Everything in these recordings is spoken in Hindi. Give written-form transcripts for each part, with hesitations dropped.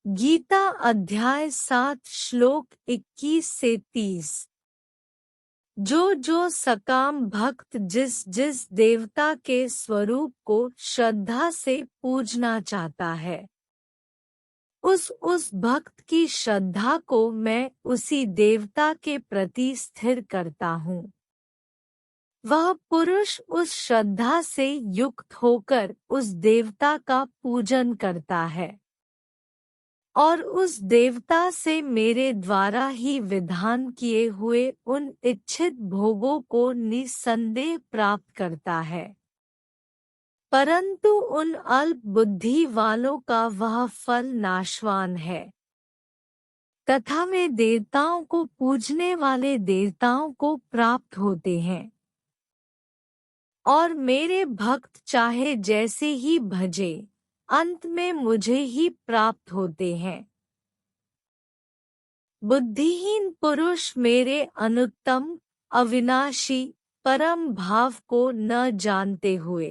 गीता अध्याय 7 श्लोक 21 से 30। जो जो सकाम भक्त जिस जिस देवता के स्वरूप को श्रद्धा से पूजना चाहता है, उस भक्त की श्रद्धा को मैं उसी देवता के प्रति स्थिर करता हूँ। वह पुरुष उस श्रद्धा से युक्त होकर उस देवता का पूजन करता है और उस देवता से मेरे द्वारा ही विधान किए हुए उन इच्छित भोगों को निसंदेह प्राप्त करता है। परंतु उन अल्प बुद्धि वालों का वह फल नाशवान है, तथा वे देवताओं को पूजने वाले देवताओं को प्राप्त होते हैं और मेरे भक्त चाहे जैसे ही भजे, अंत में मुझे ही प्राप्त होते हैं। बुद्धिहीन पुरुष मेरे अनुत्तम अविनाशी परम भाव को न जानते हुए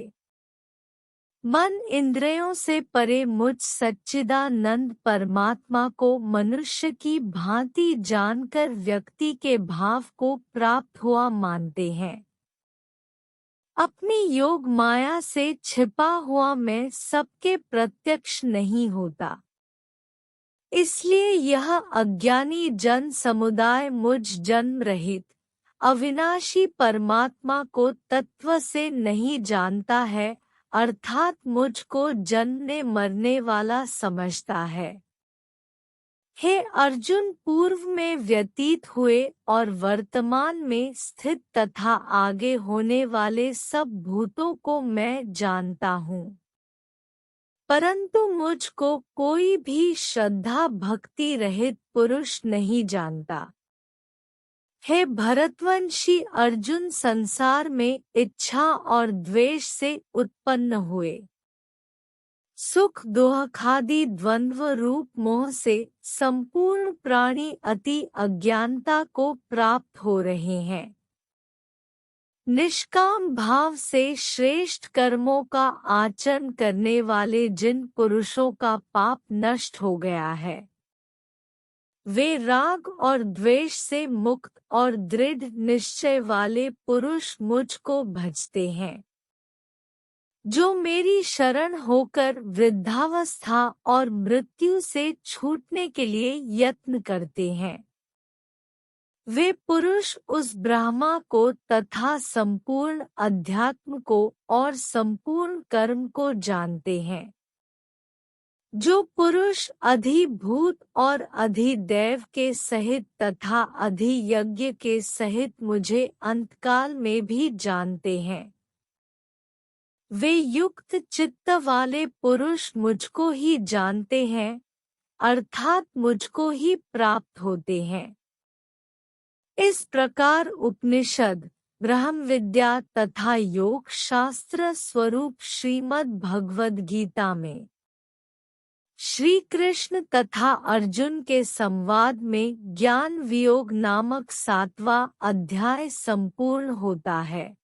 मन इंद्रियों से परे मुझ सच्चिदानंद परमात्मा को मनुष्य की भांति जानकर व्यक्ति के भाव को प्राप्त हुआ मानते हैं। अपनी योग माया से छिपा हुआ मैं सबके प्रत्यक्ष नहीं होता, इसलिए यह अज्ञानी जन समुदाय मुझ जन्म रहित अविनाशी परमात्मा को तत्व से नहीं जानता है, अर्थात मुझको जन्मने मरने वाला समझता है। हे अर्जुन, पूर्व में व्यतीत हुए और वर्तमान में स्थित तथा आगे होने वाले सब भूतों को मैं जानता हूँ, परंतु मुझको कोई भी श्रद्धा भक्ति रहित पुरुष नहीं जानता। हे भरतवंशी अर्जुन, संसार में इच्छा और द्वेष से उत्पन्न हुए सुख दुःखादि द्वंद्व रूप मोह से संपूर्ण प्राणी अति अज्ञानता को प्राप्त हो रहे हैं। निष्काम भाव से श्रेष्ठ कर्मों का आचरण करने वाले जिन पुरुषों का पाप नष्ट हो गया है, वे राग और द्वेष से मुक्त और दृढ़ निश्चय वाले पुरुष मुझको भजते हैं। जो मेरी शरण होकर वृद्धावस्था और मृत्यु से छूटने के लिए यत्न करते हैं, वे पुरुष उस ब्रह्मा को तथा संपूर्ण अध्यात्म को और संपूर्ण कर्म को जानते हैं। जो पुरुष अधिभूत और अधिदैव के सहित तथा अधियज्ञ के सहित मुझे अंतकाल में भी जानते हैं, वे युक्त चित्त वाले पुरुष मुझको ही जानते हैं, अर्थात मुझको ही प्राप्त होते हैं। इस प्रकार उपनिषद, ब्रह्म विद्या तथा योग शास्त्र स्वरूप श्रीमद् भगवद गीता में श्री कृष्ण तथा अर्जुन के संवाद में ज्ञान वियोग नामक 7वां अध्याय संपूर्ण होता है।